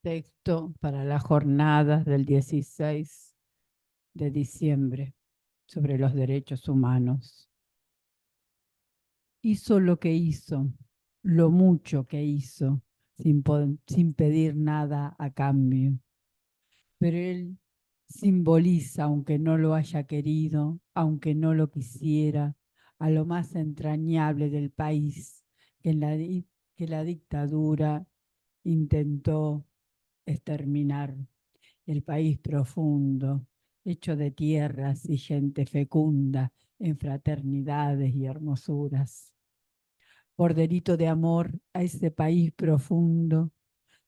Texto para las jornadas del 16 de diciembre sobre los derechos humanos. Hizo lo que hizo, lo mucho que hizo, sin pedir nada a cambio. Pero él simboliza, aunque no lo haya querido, aunque no lo quisiera, a lo más entrañable del país que la dictadura intentó exterminar. El país profundo, hecho de tierras y gente fecunda en fraternidades y hermosuras. Por delito de amor a ese país profundo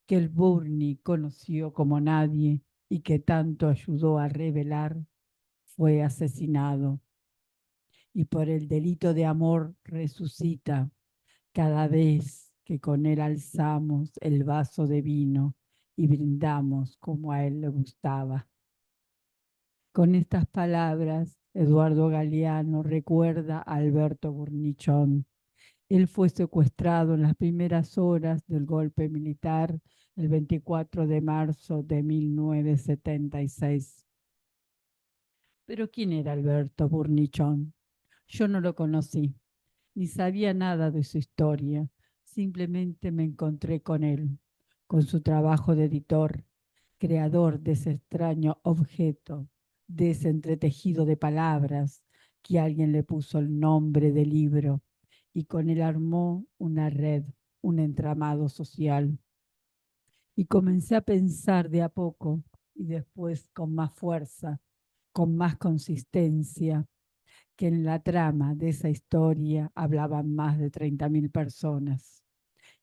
que el Burni conoció como nadie y que tanto ayudó a revelar, fue asesinado. Y por el delito de amor resucita cada vez que con él alzamos el vaso de vino y brindamos como a él le gustaba. Con estas palabras, Eduardo Galeano recuerda a Alberto Burnichón. Él fue secuestrado en las primeras horas del golpe militar el 24 de marzo de 1976. Pero ¿quién era Alberto Burnichón? Yo no lo conocí, ni sabía nada de su historia. Simplemente me encontré con él, con su trabajo de editor, creador de ese extraño objeto, de ese entretejido de palabras que alguien le puso el nombre de libro y con él armó una red, un entramado social. Y comencé a pensar de a poco y después con más fuerza, con más consistencia, que en la trama de esa historia hablaban más de 30.000 personas.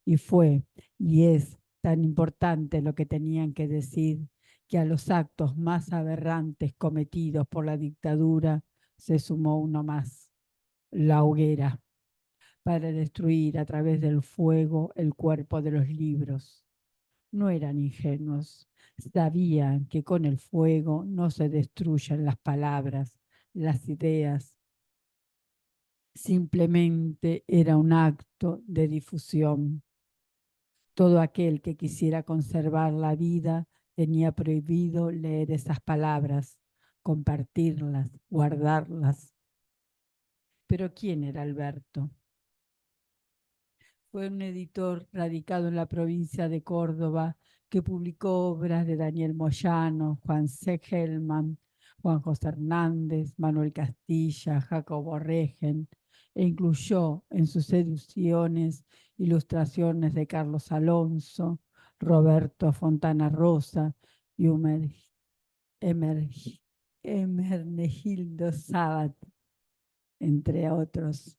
Y fue y es tan importante lo que tenían que decir que a los actos más aberrantes cometidos por la dictadura se sumó uno más, la hoguera, para destruir a través del fuego el cuerpo de los libros. No eran ingenuos, sabían que con el fuego no se destruyen las palabras, las ideas, simplemente era un acto de difusión. Todo aquel que quisiera conservar la vida tenía prohibido leer esas palabras, compartirlas, guardarlas. Pero ¿quién era Alberto? Fue un editor radicado en la provincia de Córdoba que publicó obras de Daniel Moyano, Juan C. Hellman, Juan José Hernández, Manuel Castilla, Jacobo Regen, e incluyó en sus ediciones ilustraciones de Carlos Alonso, Roberto Fontana Rosa y Emer, Hermenegildo Sabat, entre otros.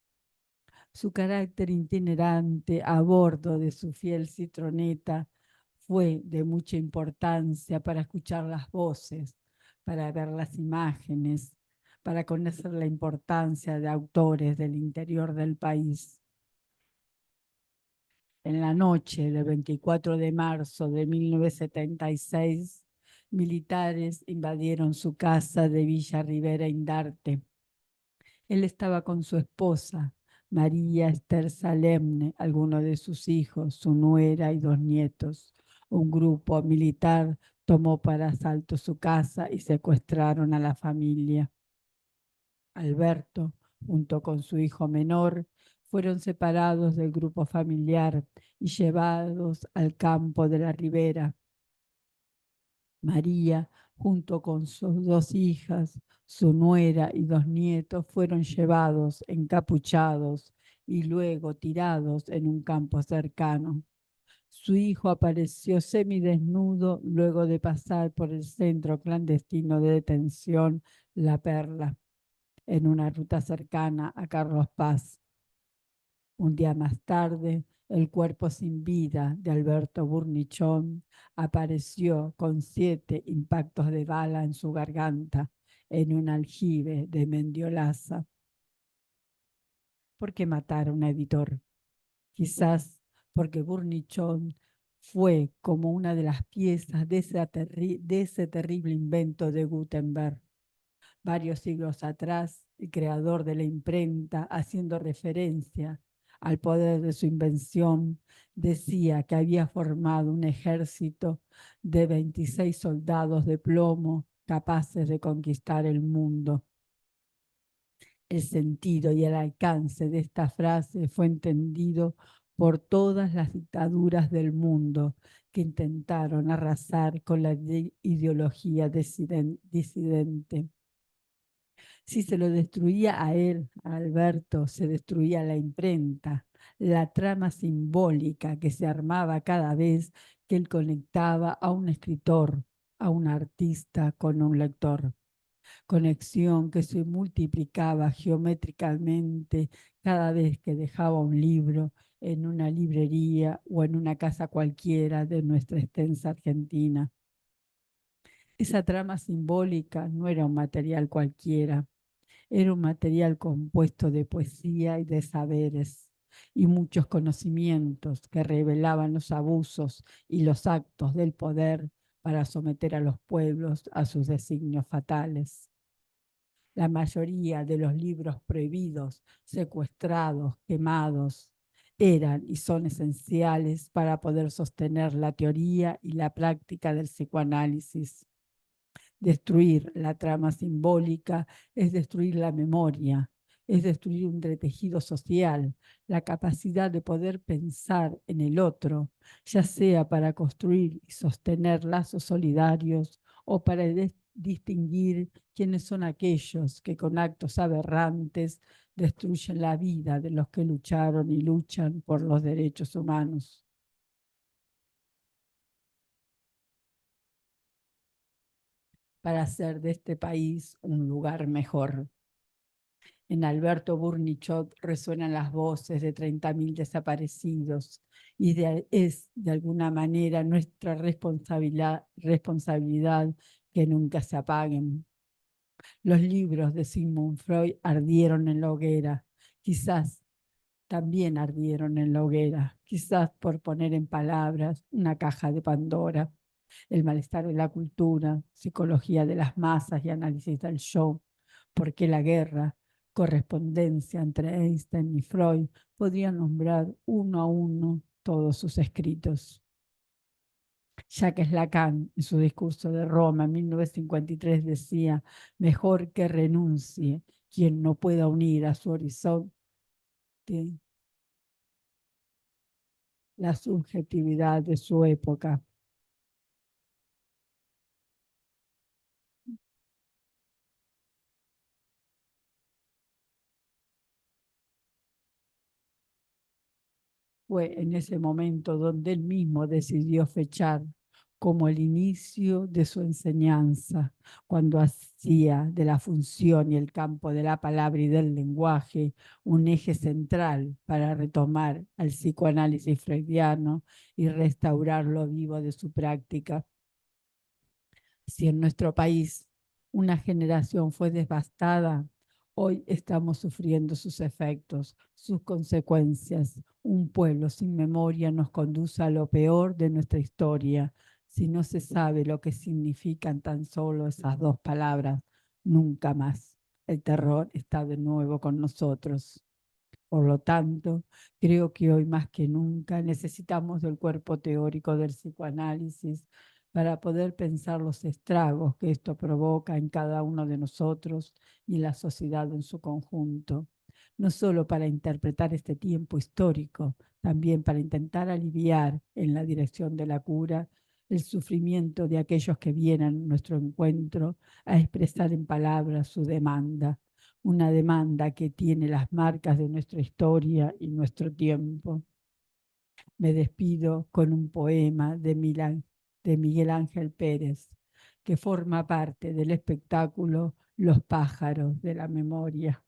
Su carácter itinerante a bordo de su fiel citroneta fue de mucha importancia para escuchar las voces, para ver las imágenes, para conocer la importancia de autores del interior del país. En la noche del 24 de marzo de 1976, militares invadieron su casa de Villa Rivera Indarte. Él estaba con su esposa, María Esther Salemne, algunos de sus hijos, su nuera y dos nietos. Un grupo militar tomó para asalto su casa y secuestraron a la familia. Alberto, junto con su hijo menor, fueron separados del grupo familiar y llevados al campo de la Ribera. María, junto con sus dos hijas, su nuera y dos nietos, fueron llevados encapuchados y luego tirados en un campo cercano. Su hijo apareció semidesnudo luego de pasar por el centro clandestino de detención La Perla, en una ruta cercana a Carlos Paz. Un día más tarde, el cuerpo sin vida de Alberto Burnichón apareció con 7 impactos de bala en su garganta en un aljibe de Mendiolaza. ¿Por qué matar a un editor? Quizás porque Burnichón fue como una de las piezas de ese terrible invento de Gutenberg. Varios siglos atrás, el creador de la imprenta, haciendo referencia al poder de su invención, decía que había formado un ejército de 26 soldados de plomo capaces de conquistar el mundo. El sentido y el alcance de esta frase fue entendido por todas las dictaduras del mundo que intentaron arrasar con la ideología disidente. Si se lo destruía a él, a Alberto, se destruía la imprenta, la trama simbólica que se armaba cada vez que él conectaba a un escritor, a un artista con un lector. Conexión que se multiplicaba geométricamente cada vez que dejaba un libro en una librería o en una casa cualquiera de nuestra extensa Argentina. Esa trama simbólica no era un material cualquiera, era un material compuesto de poesía y de saberes y muchos conocimientos que revelaban los abusos y los actos del poder para someter a los pueblos a sus designios fatales. La mayoría de los libros prohibidos, secuestrados, quemados, eran y son esenciales para poder sostener la teoría y la práctica del psicoanálisis. Destruir la trama simbólica es destruir la memoria, es destruir un tejido social, la capacidad de poder pensar en el otro, ya sea para construir y sostener lazos solidarios o para distinguir quiénes son aquellos que con actos aberrantes destruyen la vida de los que lucharon y luchan por los derechos humanos. Para hacer de este país un lugar mejor. En Alberto Burnichot resuenan las voces de 30.000 desaparecidos y es de alguna manera nuestra responsabilidad que nunca se apaguen. Los libros de Sigmund Freud ardieron en la hoguera, quizás también ardieron en la hoguera, quizás por poner en palabras una caja de Pandora. El malestar de la cultura, psicología de las masas y análisis del show, porque la guerra, correspondencia entre Einstein y Freud, podrían nombrar uno a uno todos sus escritos. Jacques Lacan, en su discurso de Roma en 1953, decía: mejor que renuncie quien no pueda unir a su horizonte la subjetividad de su época. Fue en ese momento donde él mismo decidió fechar como el inicio de su enseñanza, cuando hacía de la función y el campo de la palabra y del lenguaje un eje central para retomar al psicoanálisis freudiano y restaurarlo vivo de su práctica. Si en nuestro país una generación fue devastada, hoy estamos sufriendo sus efectos, sus consecuencias. Un pueblo sin memoria nos conduce a lo peor de nuestra historia. Si no se sabe lo que significan tan solo esas dos palabras, nunca más. El terror está de nuevo con nosotros. Por lo tanto, creo que hoy más que nunca necesitamos del cuerpo teórico del psicoanálisis para poder pensar los estragos que esto provoca en cada uno de nosotros y en la sociedad en su conjunto. No solo para interpretar este tiempo histórico, también para intentar aliviar en la dirección de la cura el sufrimiento de aquellos que vienen a nuestro encuentro a expresar en palabras su demanda, una demanda que tiene las marcas de nuestra historia y nuestro tiempo. Me despido con un poema de Miguel Ángel Pérez, que forma parte del espectáculo Los pájaros de la memoria.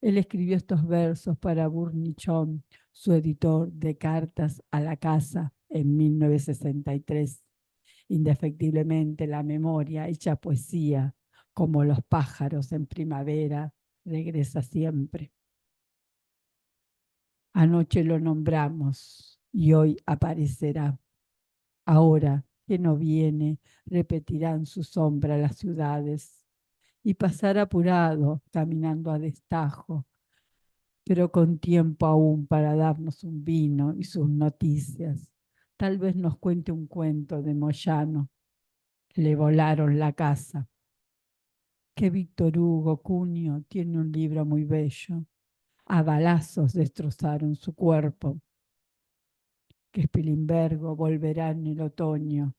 Él escribió estos versos para Burnichon, su editor de Cartas a la Casa, en 1963. Indefectiblemente la memoria hecha poesía, como los pájaros en primavera, regresa siempre. Anoche lo nombramos y hoy aparecerá. Ahora que no viene, repetirán su sombra las ciudades y pasar apurado, caminando a destajo, pero con tiempo aún para darnos un vino y sus noticias. Tal vez nos cuente un cuento de Moyano. Le volaron la casa. Que Víctor Hugo Cunio tiene un libro muy bello. A balazos destrozaron su cuerpo. Que Spilimbergo volverá en el otoño.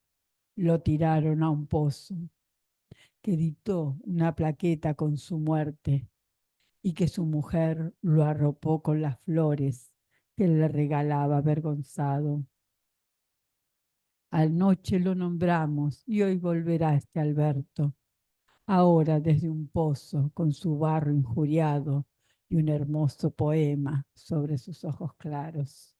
Lo tiraron a un pozo. Que dictó una plaqueta con su muerte y que su mujer lo arropó con las flores que le regalaba avergonzado. Anoche lo nombramos y hoy volverá este Alberto, ahora desde un pozo con su barro injuriado y un hermoso poema sobre sus ojos claros.